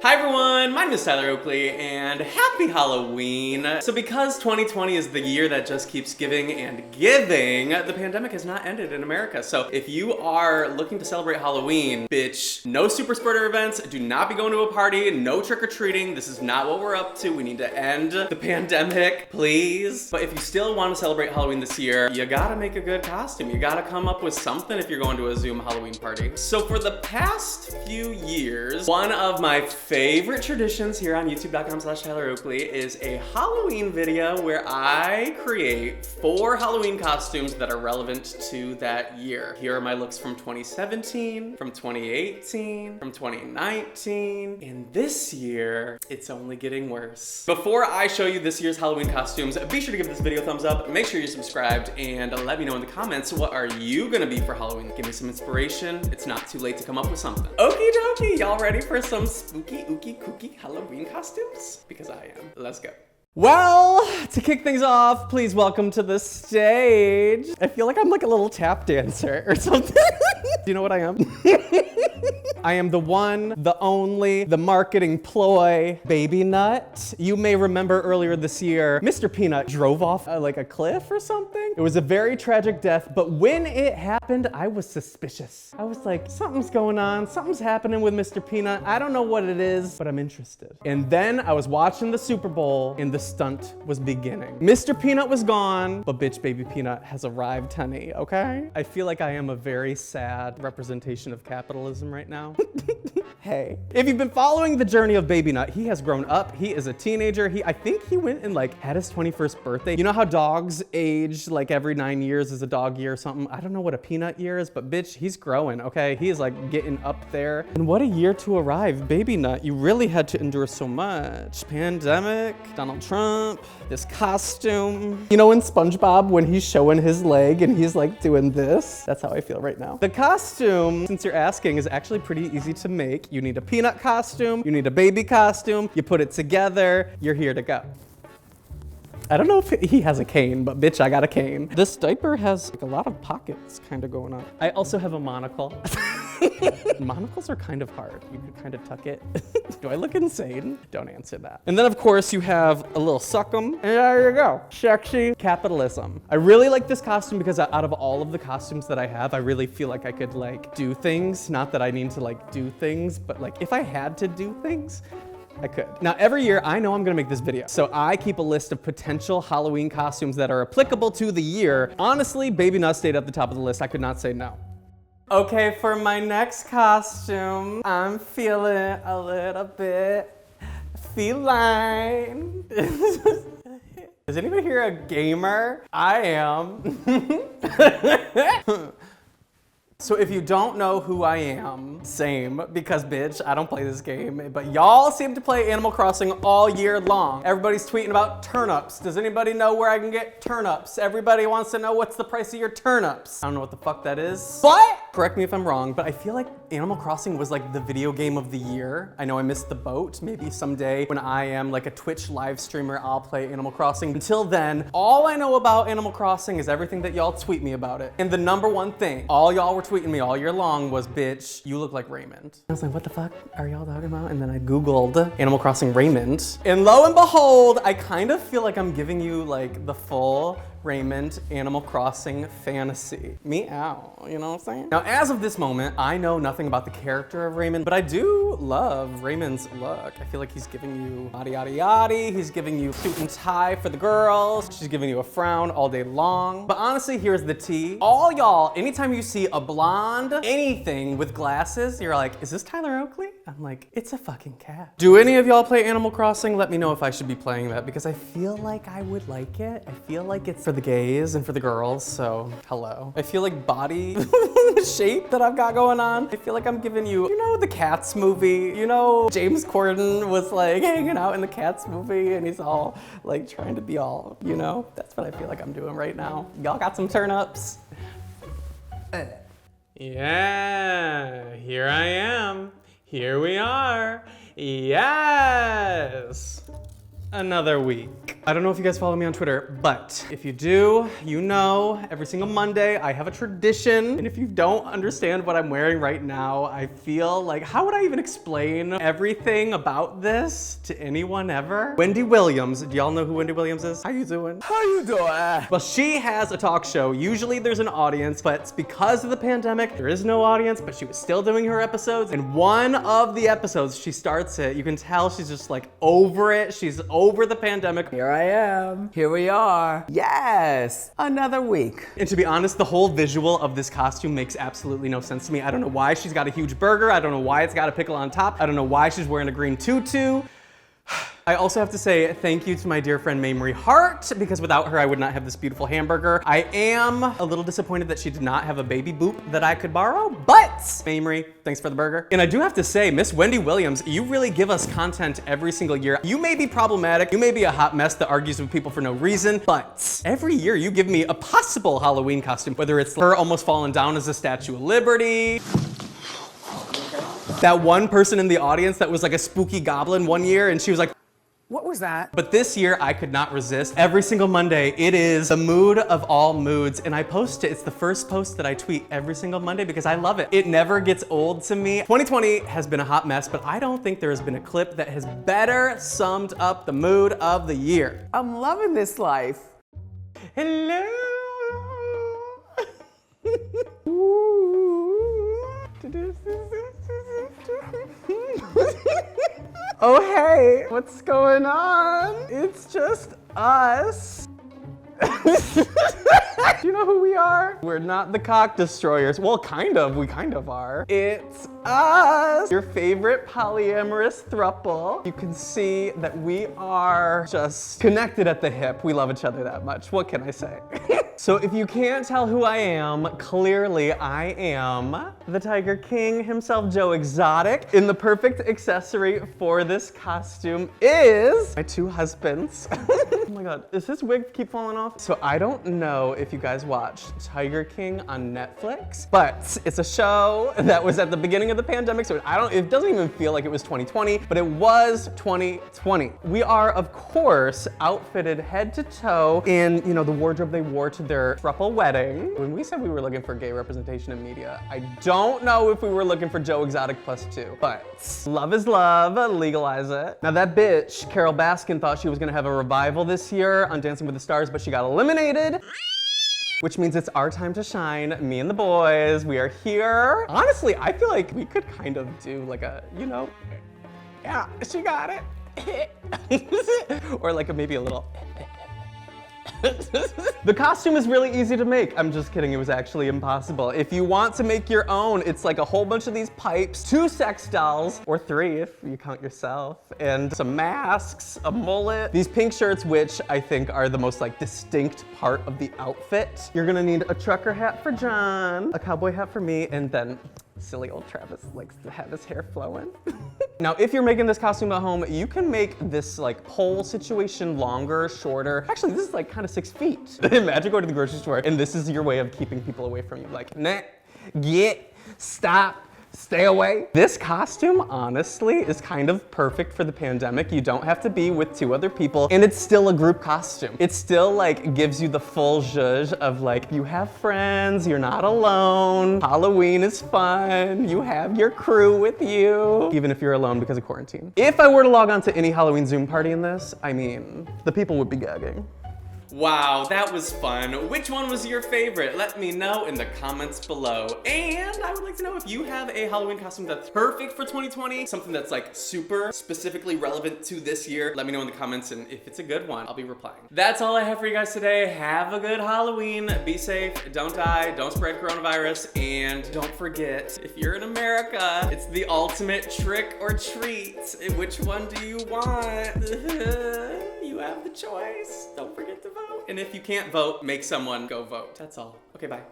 Hi everyone, my name is Tyler Oakley, and happy Halloween! So because 2020 is the year that just keeps giving and giving, the pandemic has not ended in America. So if you are looking to celebrate Halloween, bitch, no super spreader events, do not be going to a party, no trick-or-treating, this is not what we're up to. We need to end the pandemic, please. But if you still want to celebrate Halloween this year, you gotta make a good costume. You gotta come up with something if you're going to a Zoom Halloween party. So for the past few years, one of my favorite traditions here on youtube.com/Tyler Oakley is a Halloween video where I create 4 Halloween costumes that are relevant to that year. Here are my looks from 2017, from 2018, from 2019, and this year, it's only getting worse. Before I show you this year's Halloween costumes, be sure to give this video a thumbs up, make sure you're subscribed, and let me know in the comments, what are you gonna be for Halloween? Give me some inspiration. It's not too late to come up with something. Okie dokie, y'all ready for some spooky, ookie, kooky Halloween costumes? Because I am. Let's go. Well, to kick things off, please welcome to the stage. I feel like I'm like a little tap dancer or something. Do you know what I am? I am the one, the only, the marketing ploy, Baby Nut. You may remember earlier this year, Mr. Peanut drove off like a cliff or something. It was a very tragic death, but when it happened, I was suspicious. I was like, something's going on, something's happening with Mr. Peanut. I don't know what it is, but I'm interested. And then I was watching the Super Bowl and the stunt was beginning. Mr. Peanut was gone, but bitch Baby Peanut has arrived, honey, okay? I feel like I am a very sad representation of capitalism right now. Hey, if you've been following the journey of Baby Nut, he has grown up. He is a teenager. I think he went and like had his 21st birthday. You know how dogs age like every 9 years is a dog year or something? I don't know what a peanut year is, but bitch, he's growing, okay? He is like getting up there. And what a year to arrive, Baby Nut. You really had to endure so much. Pandemic, Donald Trump, this costume. You know in SpongeBob when he's showing his leg and he's like doing this? That's how I feel right now. The costume, since you're asking, is actually pretty easy to make. You need a peanut costume, you need a baby costume, you put it together, you're here to go. I don't know if he has a cane, but bitch, I got a cane. This diaper has like a lot of pockets kind of going on. I also have a monocle. Monocles are kind of hard. You could kind of tuck it. Do I look insane? Don't answer that. And then of course you have a little suckum, and there you go. Sexy capitalism. I really like this costume because out of all of the costumes that I have, I really feel like I could like do things. Not that I need to like do things, but like if I had to do things, I could. Now every year I know I'm gonna make this video, so I keep a list of potential Halloween costumes that are applicable to the year. Honestly, Baby Nut stayed at the top of the list. I could not say no. Okay, for my next costume, I'm feeling a little bit feline. Is anybody here a gamer? I am. So if you don't know who I am, same, because bitch, I don't play this game, but y'all seem to play Animal Crossing all year long. Everybody's tweeting about turnips. Does anybody know where I can get turnips? Everybody wants to know what's the price of your turnips. I don't know what the fuck that is, but correct me if I'm wrong, but I feel like Animal Crossing was like the video game of the year. I know I missed the boat. Maybe someday when I am like a Twitch live streamer, I'll play Animal Crossing. Until then, all I know about Animal Crossing is everything that y'all tweet me about it. And the number one thing all y'all were tweeting me all year long was, bitch, you look like Raymond. I was like, what the fuck are y'all talking about? And then I Googled Animal Crossing Raymond. And lo and behold, I kind of feel like I'm giving you like the full Raymond Animal Crossing fantasy. Meow, you know what I'm saying? Now, as of this moment, I know nothing about the character of Raymond, but I do love Raymond's look. I feel like he's giving you yada yada yada. He's giving you suit and tie for the girls. She's giving you a frown all day long. But honestly, here's the tea. All y'all, anytime you see a blonde, anything with glasses, you're like, is this Tyler Oakley? I'm like, it's a fucking cat. Do any of y'all play Animal Crossing? Let me know if I should be playing that because I feel like I would like it. I feel like it's for the gays and for the girls, so hello. I feel like body shape that I've got going on. I feel like I'm giving you, you know the Cats movie? You know James Corden was like hanging out in the Cats movie and he's all like trying to be all, you know? That's what I feel like I'm doing right now. Y'all got some turnips? Yeah, here I am. Here we are. Yes! Another week. I don't know if you guys follow me on Twitter, but if you do, you know every single Monday I have a tradition. And if you don't understand what I'm wearing right now, I feel like, how would I even explain everything about this to anyone ever? Wendy Williams, do y'all know who Wendy Williams is? How you doing? How you doing? Well, she has a talk show. Usually there's an audience, but because of the pandemic, there is no audience, but she was still doing her episodes. And one of the episodes, she starts it. You can tell she's just like over it. She's over the pandemic. Here I am. Here we are. Yes, another week. And to be honest, the whole visual of this costume makes absolutely no sense to me. I don't know why she's got a huge burger. I don't know why it's got a pickle on top. I don't know why she's wearing a green tutu. I also have to say thank you to my dear friend Mamrie Hart, because without her, I would not have this beautiful hamburger. I am a little disappointed that she did not have a baby boop that I could borrow, but Mamrie, thanks for the burger. And I do have to say, Miss Wendy Williams, you really give us content every single year. You may be problematic, you may be a hot mess that argues with people for no reason, but every year you give me a possible Halloween costume, whether it's her almost falling down as a Statue of Liberty, that one person in the audience that was like a spooky goblin one year, and she was like, what was that? but this year, I could not resist. Every single Monday, it is the mood of all moods, and I post it. It's the first post that I tweet every single Monday because I love it. It never gets old to me. 2020 has been a hot mess, but I don't think there has been a clip that has better summed up the mood of the year. I'm loving this life. Hello. Oh, hey, what's going on? It's just us. Do you know who we are? We're not the cock destroyers. Well, kind of, we kind of are. It's us, your favorite polyamorous throuple. You can see that we are just connected at the hip. We love each other that much. What can I say? So if you can't tell who I am, clearly I am the Tiger King himself, Joe Exotic. And the perfect accessory for this costume is my two husbands. Oh my God, does this wig keep falling off? So I don't know if you guys watched Tiger King on Netflix, but it's a show that was at the beginning of the pandemic, so it doesn't even feel like it was 2020, but it was 2020. We are, of course, outfitted head to toe in, the wardrobe they wore to their throuple wedding. When we said we were looking for gay representation in media, I don't know if we were looking for Joe Exotic +2, but love is love, legalize it. Now that bitch, Carol Baskin, thought she was gonna have a revival this year on Dancing with the Stars, but she got eliminated. Which means it's our time to shine, me and the boys. We are here. Honestly, I feel like we could kind of do like a, yeah, she got it. Or like maybe a little. The costume is really easy to make. I'm just kidding, it was actually impossible. If you want to make your own, it's like a whole bunch of these pipes, 2 sex dolls, or 3 if you count yourself, and some masks, a mullet, these pink shirts, which I think are the most distinct part of the outfit. You're gonna need a trucker hat for John, a cowboy hat for me, and then silly old Travis likes to have his hair flowing. Now, if you're making this costume at home, you can make this pole situation longer, shorter. Actually, this is kind of 6 feet. Imagine going to the grocery store and this is your way of keeping people away from you. Nah, get, stop, stay away. This costume, honestly, is kind of perfect for the pandemic. You don't have to be with 2 other people, and it's still a group costume. It still gives you the full zhuzh of you have friends, you're not alone, Halloween is fun, you have your crew with you, even if you're alone because of quarantine. If I were to log on to any Halloween Zoom party in this, the people would be gagging. Wow, that was fun. Which one was your favorite? Let me know in the comments below. And I would like to know if you have a Halloween costume that's perfect for 2020, something that's super specifically relevant to this year. Let me know in the comments, and if it's a good one, I'll be replying. That's all I have for you guys today. Have a good Halloween. Be safe, don't die, don't spread coronavirus, and don't forget, if you're in America, it's the ultimate trick or treat. Which one do you want? You have the choice. Don't forget to vote. And if you can't vote, make someone go vote. That's all. Okay, bye.